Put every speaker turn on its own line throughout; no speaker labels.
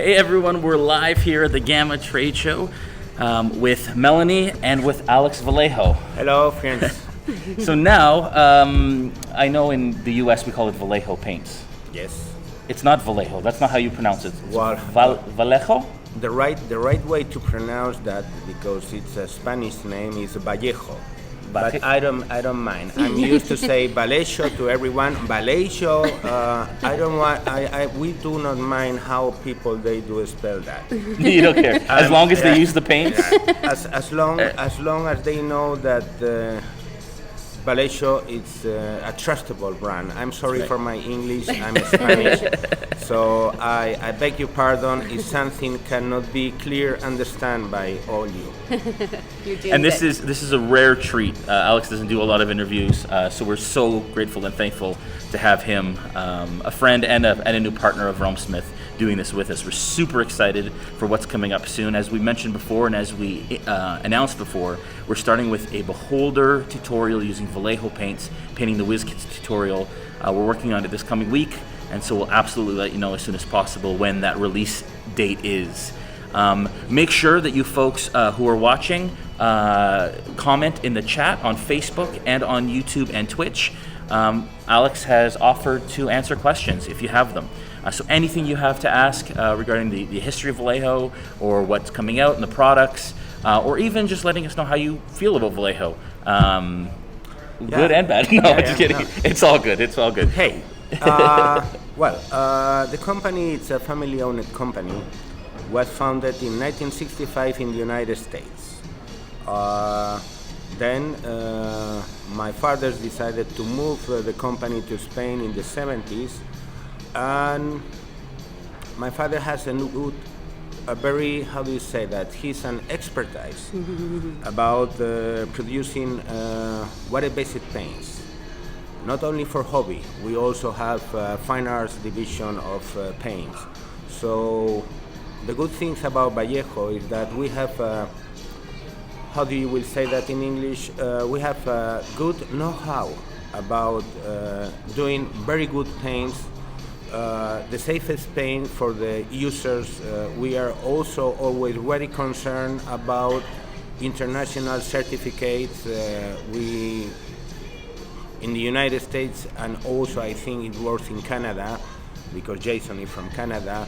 Hey everyone, we're live here at the Gamma Trade Show with Melanie and with Alex Vallejo.
Hello, friends.
So now, I know in the US we call it Vallejo paints.
Yes.
It's not Vallejo, that's not how you pronounce it. It's
Well,
Vallejo?
The right way to pronounce that, because it's a Spanish name, is Vallejo. But I don't mind. I'm used to say Vallejo to everyone. Vallejo. We do not mind how people they do spell that.
You don't care, as long as they use the paints.
As long as they know that Vallejo is a trustable brand. I'm sorry for my English. I'm Spanish, so I beg your pardon if something cannot be clear understand by all you.
And this is a rare treat. Alex doesn't do a lot of interviews, so we're so grateful and thankful to have him, a friend and a new partner of RealmSmith, doing this with us. We're super excited for what's coming up soon. As we mentioned before and as we announced before, we're starting with a Beholder tutorial using Vallejo paints, painting the WizKids tutorial. We're working on it this coming week, and so we'll absolutely let you know as soon as possible when that release date is. Make sure that you folks who are watching comment in the chat on Facebook and on YouTube and Twitch. Alex has offered to answer questions if you have them. So anything you have to ask regarding the history of Vallejo or what's coming out in the products, or even just letting us know how you feel about Vallejo. Good and bad. No, just kidding. No. It's all good. It's all good.
Hey, the company, it's a family-owned company, was founded in 1965 in the United States. Then my father decided to move the company to Spain in the 70s, and my father has a very, how do you say that, he's an expertise about producing water-based paints. Not only for hobby, we also have fine arts division of paints. So the good things about Vallejo is that we have, how do you will say that in English? We have good know-how about doing very good paints, the safest paint for the users. We are also always very concerned about international certificates. We in the United States, and also I think it works in Canada, because Jason is from Canada,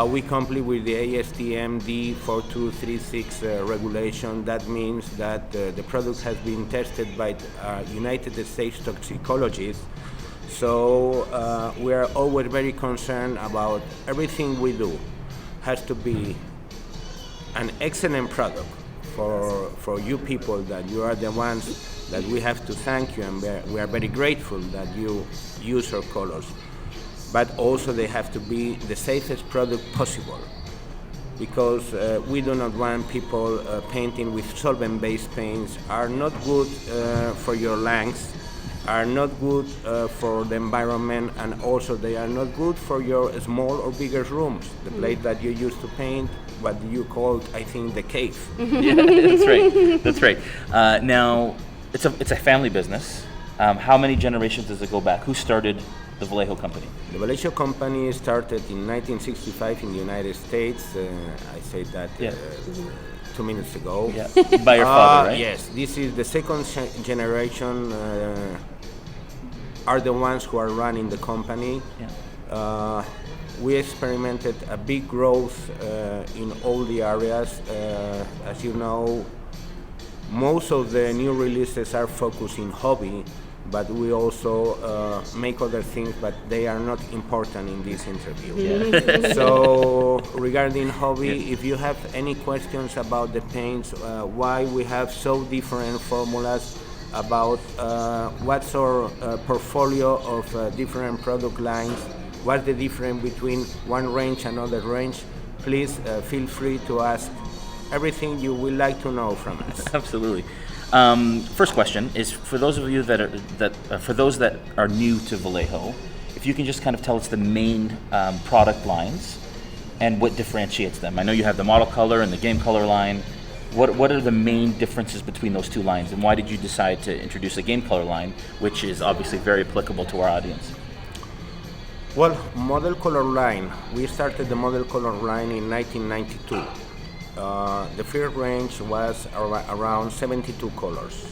we comply with the ASTM D4236 regulation. That means that the product has been tested by United States toxicologists. So we are always very concerned about everything we do has to be an excellent product for you people, that you are the ones that we have to thank you, and we are very grateful that you use our colors. But also they have to be the safest product possible, because we do not want people painting with solvent-based paints. Are not good for your lungs, are not good for the environment, and also they are not good for your small or bigger rooms, the place that you used to paint, what you called, I think, the cave.
Yeah, that's right. That's right. Now, it's a family business. How many generations does it go back? Who started the Vallejo company?
The Vallejo company started in 1965 in the United States. I said that 2 minutes ago.
Yeah. By your father, right?
Yes. This is the second generation. Are the ones who are running the company. Yeah. We experimented a big growth in all the areas. As you know, most of the new releases are focused in hobby, but we also make other things, but they are not important in this interview. Yeah. So regarding hobby, if you have any questions about the paints, why we have so different formulas, about what's our portfolio of different product lines, what's the difference between one range and another range, please feel free to ask everything you would like to know from us.
Absolutely. First question is for those of you that are new to Vallejo, if you can just kind of tell us the main product lines and what differentiates them. I know you have the model color and the game color line. What are the main differences between those two lines, and why did you decide to introduce a game color line, which is obviously very applicable to our audience?
Well, model color line. We started the model color line in 1992. The first range was around 72 colors.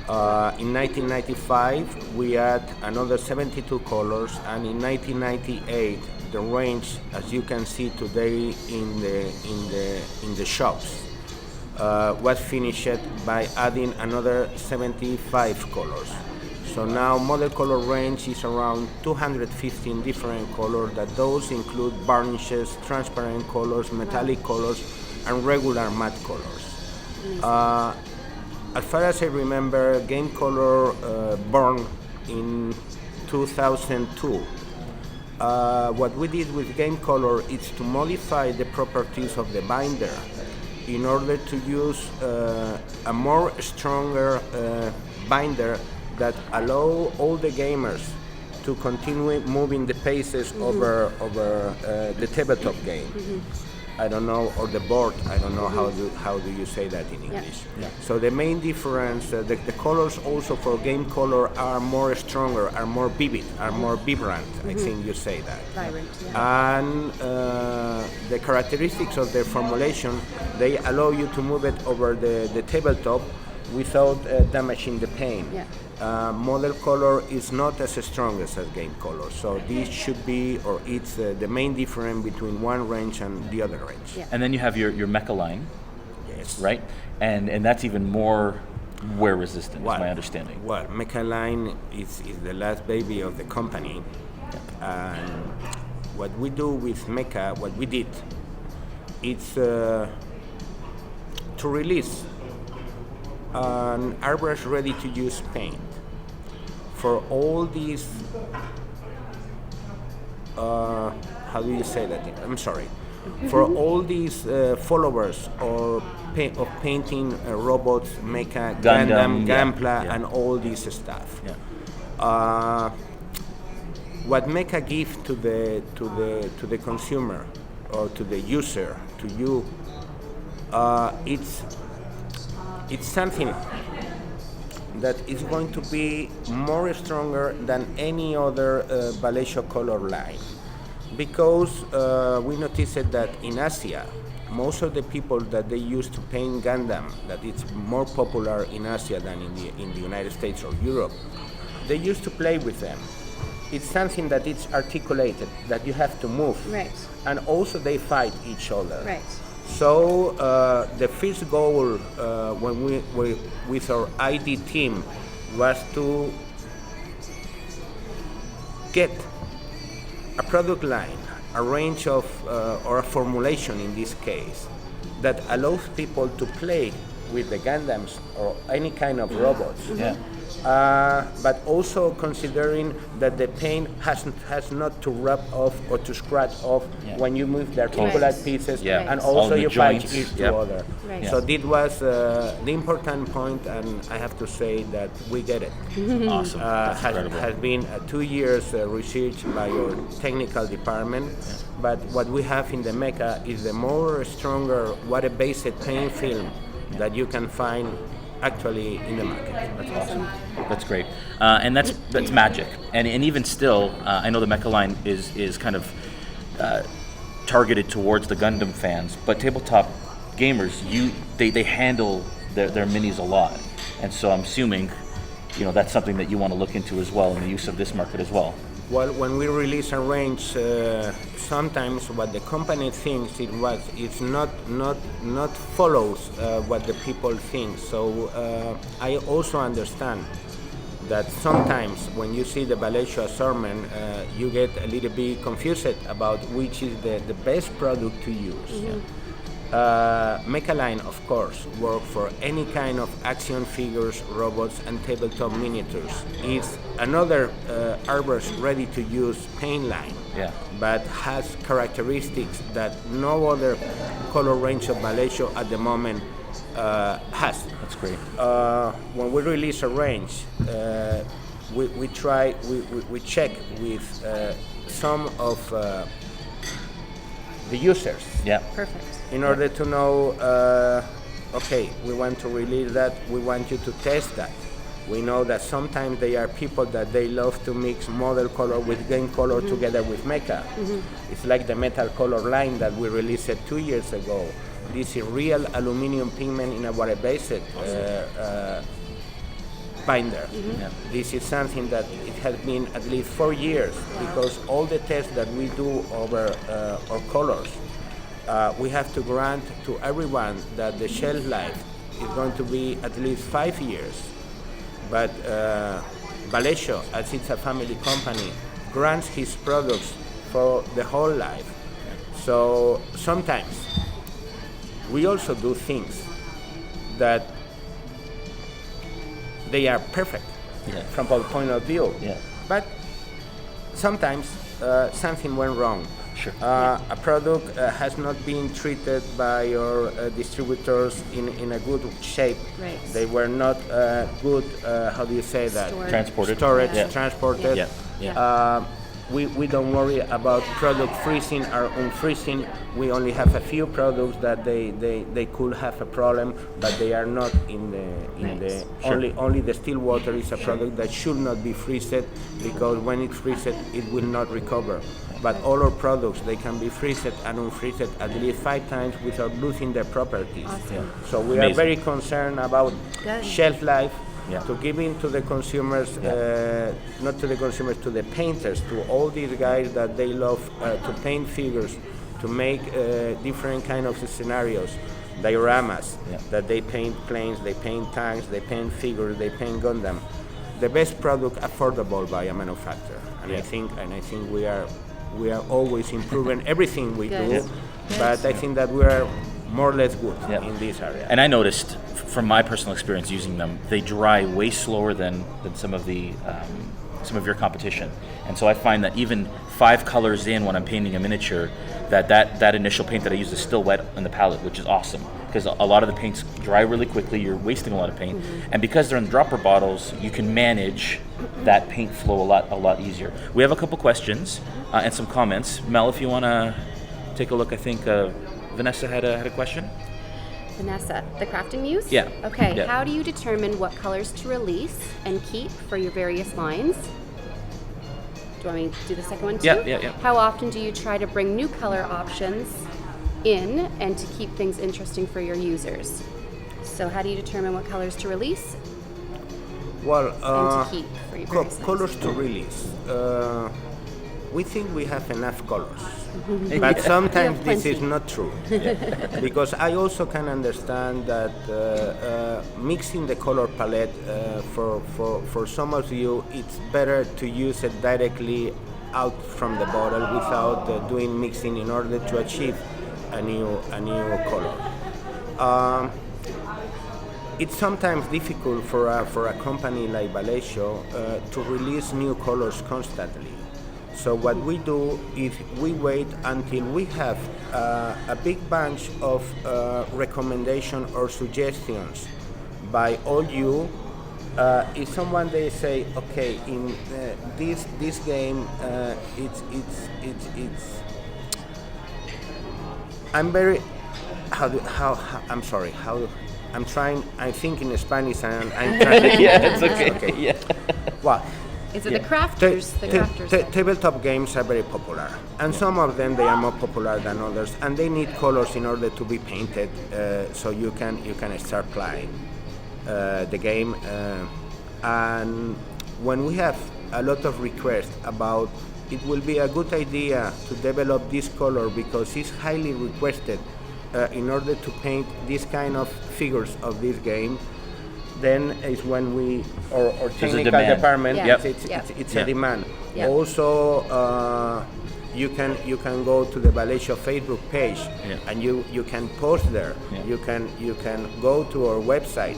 In 1995, we had another 72 colors, and in 1998, the range, as you can see today in the shops, was finished by adding another 75 colors. So now model color range is around 215 different colors. That those include varnishes, transparent colors, metallic colors, and regular matte colors. As far as I remember, Game Color born in 2002. What we did with Game Color is to modify the properties of the binder in order to use a more stronger binder that allow all the gamers to continue moving the paces over the tabletop game. I don't know, or the board. I don't know how do you say that in English.
Yeah.
So the main difference, the colors also for Game Color are more stronger, are more vivid, are more vibrant. I think you say that.
Vibrant. Yeah.
And the characteristics of their formulation, they allow you to move it over the tabletop without damaging the paint.
Yeah.
Model color is not as strong as Game Color, so this should be, or it's the main difference between one range and the other range.
Yeah.
And then you have your mecha line,
Yes.
right? And that's even more wear resistant, is my understanding.
Well, Mecha line is the last baby of the company, and what we do with Mecha, what we did, it's to release an airbrush ready-to-use paint for all these. How do you say that? I'm sorry. For all these followers of painting robots, Mecha, Gundam, Gunpla, and all this stuff.
Yeah.
What Mecha gives to the consumer or to the user, to you, it's something that is going to be more stronger than any other Vallejo color line, because we noticed that in Asia, most of the people that they used to paint Gundam, that it's more popular in Asia than in the United States or Europe, they used to play with them. It's something that it's articulated, that you have to move,
Right.
and also they fight each other.
Right.
So the first goal when we with our ID team was to get a product line, a range of or a formulation in this case, that allows people to play with the Gundams or any kind of robots.
Yeah.
But also considering that the paint has not to rub off or to scratch off when you move the articulate
Right.
pieces,
Yeah.
and
All
also
the
you patch
joints.
each
Yep.
to other.
Right.
So this was the important point, and I have to say that we get it.
Awesome. That's incredible.
Has been 2 years research by our technical department, but what we have in the Mecha is the more stronger water-based paint film that you can find actually in the market.
That's awesome. That's great, and that's magic. And even still, I know the Mecha line is kind of targeted towards the Gundam fans, but tabletop gamers, they handle their minis a lot, and so I'm assuming, that's something that you want to look into as well in the use of this market as well.
Well, when we release a range, sometimes what the company thinks it's not follows what the people think. So I also understand that sometimes when you see the Vallejo assortment, you get a little bit confused about which is the best product to use. Mecha line, of course, work for any kind of action figures, robots, and tabletop miniatures. It's another airbrush ready-to-use paint line, but has characteristics that no other color range of Vallejo at the moment has.
That's great.
When we release a range, we check with some of the users.
Yeah.
Perfect.
In order to know, okay, we want to release that, we want you to test that. We know that sometimes there are people that they love to mix model color with game color together with mecha. It's like the metal color line that we released 2 years ago. This is real aluminum pigment in a water-based binder. This is something that it has been at least 4 years, because all the tests that we do over our colors, we have to grant to everyone that the shelf life is going to be at least 5 years. But Vallejo, as it's a family company, grants his products for the whole life. So sometimes we also do things that they are perfect from our point of view. But sometimes something went wrong.
Sure.
A product has not been treated by your distributors in a good shape.
Right.
They were not good, how do you say that?
Transported.
Storage,
Yeah.
transported.
Yeah.
We don't worry about product freezing or unfreezing. We only have a few products that they could have a problem, but they are not in the
Sure.
only the still water is a product that should not be freezed, because when it freezes it will not recover. But all our products, they can be freezed and unfreezed at least 5 times without losing their properties.
Awesome.
So we
Amazing.
are very concerned about
Good.
shelf life,
Yeah.
to give in to the consumers, not to the consumers, to the painters, to all these guys that they love to paint figures, to make different kind of scenarios, dioramas, that they paint planes, they paint tanks, they paint figures, they paint Gundam. The best product affordable by a manufacturer, and I think we are always improving everything we
Good.
do,
Good.
but I think that we are more or less good
Yeah.
in this area.
And I noticed from my personal experience using them, they dry way slower than some of the some of your competition. And so I find that even 5 colors in when I'm painting a miniature, that initial paint that I use is still wet on the palette, which is awesome, because a lot of the paints dry really quickly. You're wasting a lot of paint, and because they're in dropper bottles, you can manage that paint flow a lot easier. We have a couple questions and some comments. Mel, if you want to take a look, I think Vanessa had a question.
Vanessa, the crafting muse?
Yeah.
Okay,
Yeah.
how do you determine what colors to release and keep for your various lines? Do you want me to do the second one too?
Yeah.
How often do you try to bring new color options in and to keep things interesting for your users? So how do you determine what colors to release
Well,
and to keep for your various lines?
colors to release. We think we have enough colors, but sometimes
Yeah,
this
plenty.
is not true. Because I also can understand that mixing the color palette for some of you, it's better to use it directly out from the bottle without doing mixing in order to achieve a new color. It's sometimes difficult for a company like Vallejo to release new colors constantly. So what we do is we wait until we have a big bunch of recommendations or suggestions by all you. If someone they say, okay, in this game, it's I'm very I'm sorry, I'm thinking Spanish and I'm trying.
Yeah, it's okay. Yeah.
Well,
Is it the crafters? The crafters.
tabletop games are very popular, and some of them they are more popular than others, and they need colors in order to be painted, so you can start playing the game. And when we have a lot of requests about it will be a good idea to develop this color because it's highly requested in order to paint this kind of figures of this game, then is when we or technical
demand.
department,
Yeah.
it's
Yeah.
a demand.
Yeah.
Also, you can go to the Vallejo Facebook page, and you can post there.
Yeah.
You can go to our website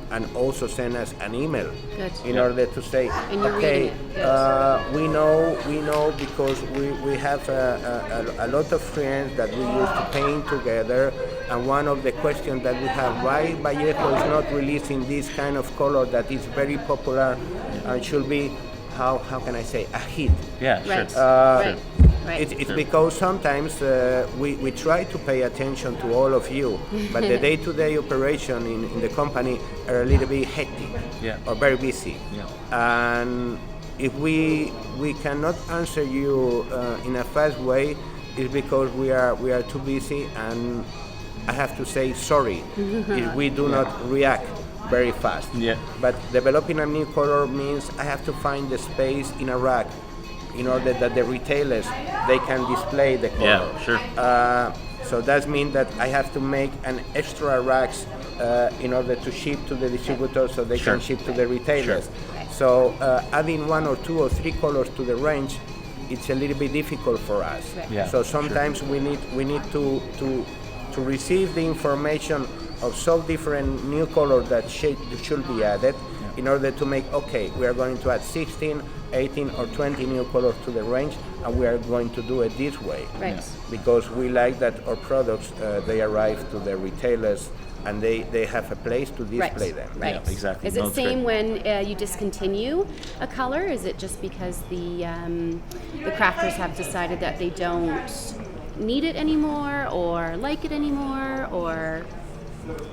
and also send us an email
Good.
in order to say,
And you're
okay,
reading it.
we know because we have a lot of friends that we used to paint together, and one of the questions that we have, why Vallejo is not releasing this kind of color that is very popular and should be, how can I say, a hit.
Yeah,
Right.
sure.
Right. Right.
It's because sometimes we try to pay attention to all of you, but the day-to-day operation in the company are a little bit hectic or very busy. And if we cannot answer you in a fast way, it's because we are too busy, and I have to say sorry if we do not react very fast. But developing a new color means I have to find the space in a rack in order that the retailers, they can display the color. So that means that I have to make an extra racks in order to ship to the distributors so they can ship to the retailers. So adding 1 or 2 or 3 colors to the range, it's a little bit difficult for us. So sometimes we need to receive the information of so different new colors that should be added in order to make, okay, we are going to add 16, 18 or 20 new colors to the range, and we are going to do it this way. Because we like that our products, they arrive to the retailers and they have a place to display them.
Exactly.
Is it same when you discontinue a color? Is it just because the crafters have decided that they don't need it anymore or like it anymore, or?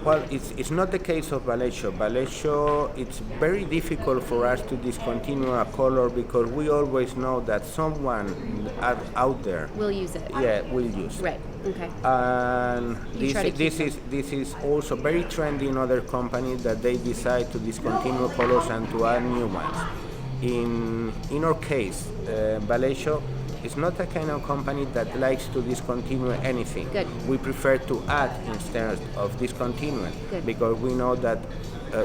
Well, it's not the case of Vallejo. Vallejo, it's very difficult for us to discontinue a color because we always know that someone out there
will use it.
Will use it.
Okay.
And this is also very trendy in other companies that they decide to discontinue colors and to add new ones. In our case, Vallejo is not a kind of company that likes to discontinue anything. We prefer to add instead of discontinuing because we know that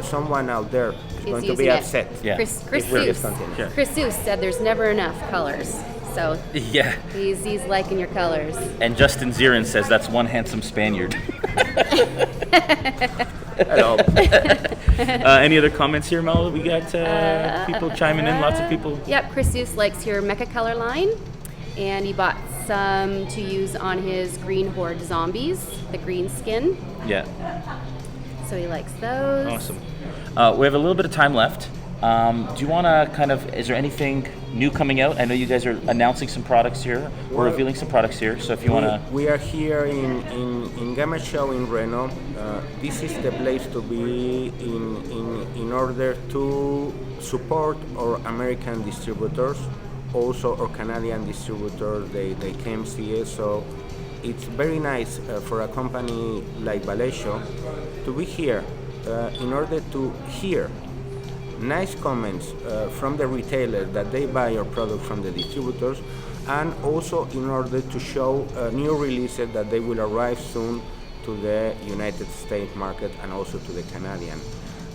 someone out there is going to be upset.
Chris Seuss said there's never enough colors. So he's liking your colors.
And Justin Zirin says that's one handsome Spaniard.
Hello.
Any other comments here, Mel? We got people chiming in, lots of people.
Yep, Chris Seuss likes your Mecha color line, and he bought some to use on his Green Horde zombies, the green skin. So he likes those.
Awesome. We have a little bit of time left. Do you want to is there anything new coming out? I know you guys are announcing some products here. We're revealing some products here, so if you want to...
We are here in Gamma Show in Reno. This is the place to be in order to support our American distributors, also our Canadian distributors, they came see us, so it's very nice for a company like Vallejo to be here in order to hear nice comments from the retailer that they buy our product from the distributors, and also in order to show new releases that they will arrive soon to the United States market and also to the Canadian.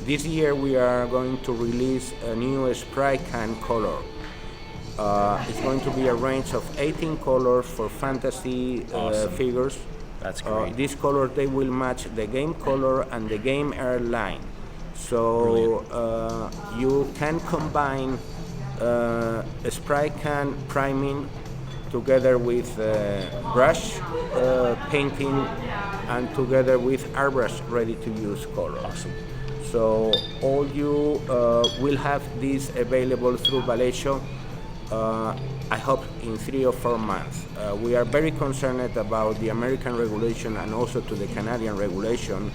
This year we are going to release a new spray can color. It's going to be a range of 18 colors for fantasy figures.
That's great.
These colors, they will match the game color and the game air line. So you can combine a spray can priming together with brush painting and together with airbrush ready to use color. So all you will have this available through Vallejo, I hope in 3 or 4 months. We are very concerned about the American regulation and also to the Canadian regulation.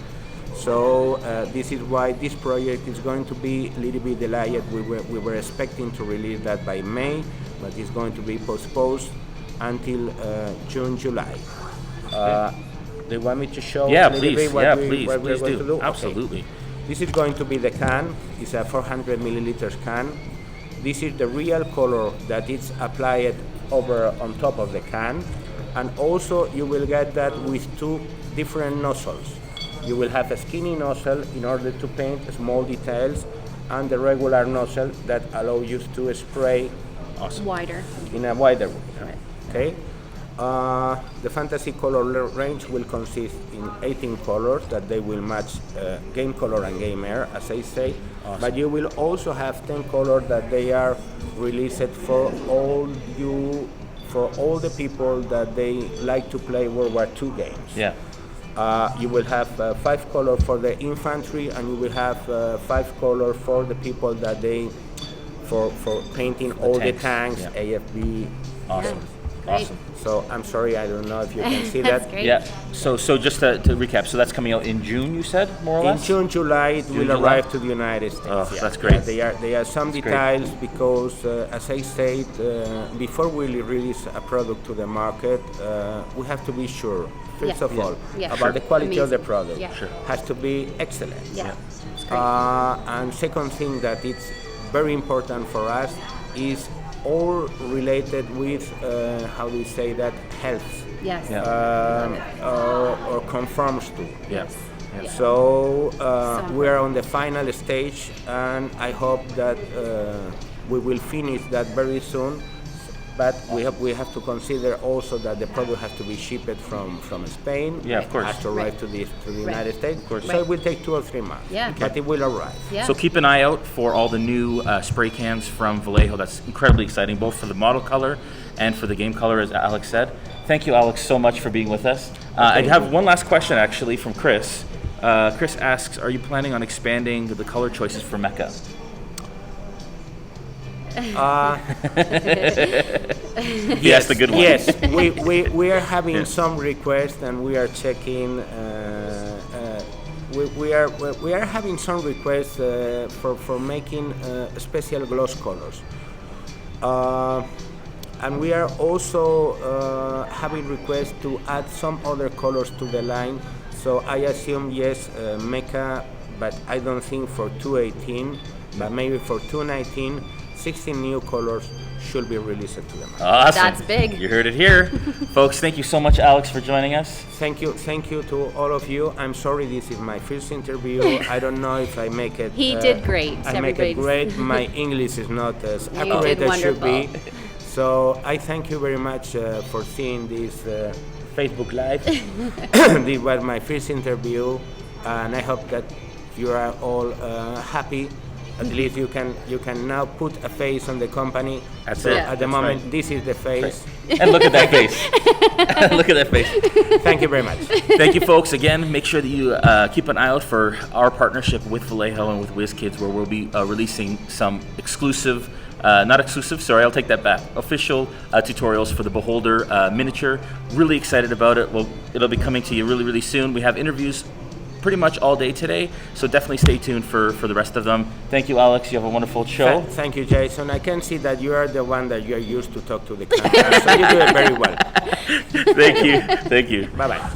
So this is why this project is going to be a little bit delayed. We were expecting to release that by May, but it's going to be postponed until June, July. Do you want me to show a little bit what we're going to do?
Absolutely.
Okay. This is going to be the can. It's a 400 milliliters can. This is the real color that is applied over on top of the can. And also you will get that with 2 different nozzles. You will have a skinny nozzle in order to paint small details, and the regular nozzle that allows you to spray
wider
in a wider way. Okay. The fantasy color range will consist in 18 colors that they will match game color and game air, as I say. But you will also have 10 colors that they are released for all the people that they like to play World War II games. You will have 5 colors for the infantry, and you will have 5 colors for the people that for painting all the tanks, AFB.
Awesome.
Great.
Awesome.
So I'm sorry, I don't know if you can see
That's
that.
great.
Yeah. So just to recap, so that's coming out in June, you said, more or
In
less?
June, July, it will
July?
arrive to the United States.
Oh, that's great.
There are some
great.
details because, as I said, before we release a product to the market, we have to be sure, first
Yeah.
of all,
Yeah.
about
Sure.
the quality of the
Amazing.
product.
Yeah. Sure.
Has to be excellent.
Yeah. It's great.
And second thing that it's very important for us is all related with, how do you say that, health.
Yes.
Yeah.
Love it.
Or conforms to.
Yeah.
Yeah.
So
So
we are on the final stage, and I hope that we will finish that very soon. But we have to consider also that the product has to be shipped from Spain.
Yeah, of course.
Has to arrive
Right.
to the
Right.
United States.
Of course.
So it will take 2 or 3 months.
Yeah.
But it will arrive.
Yeah.
So keep an eye out for all the new spray cans from Vallejo. That's incredibly exciting, both for the model color and for the game color, as Alex said. Thank you, Alex, so much for being with us. I have one last question, actually, from Chris. Chris asks, are you planning on expanding the color choices for Mecca? He asked a good one.
Yes, we are having some requests, and we are checking. We are having some requests for making special gloss colors, and we are also having requests to add some other colors to the line. So I assume yes, Mecha, but I don't think for 2018, but maybe for 2019, 16 new colors should be released to the market.
Awesome.
That's big.
You heard it here. Folks, thank you so much, Alex, for joining us.
Thank you to all of you. I'm sorry this is my first interview. I don't know if I make it.
He did great.
I make it great. My English is not as accurate
did
as should be.
wonderful.
So I thank you very much for seeing this Facebook Live. This was my first interview, and I hope that you are all happy. At least you can now put a face on the company.
That's
So
it.
at the
That's
moment,
right.
this is the face.
And look at that face. Look at that face.
Thank you very much.
Thank you, folks. Again, make sure that you keep an eye out for our partnership with Vallejo and with WizKids, where we'll be releasing some exclusive, not exclusive, sorry, I'll take that back, official tutorials for the Beholder miniature. Really excited about it. Well, it'll be coming to you really, really soon. We have interviews pretty much all day today, so definitely stay tuned for the rest of them. Thank you, Alex. You have a wonderful show.
Thank you, Jason. I can see that you are the one that you are used to talk to the camera, so you do it very well.
Thank you. Thank you.
Bye-bye.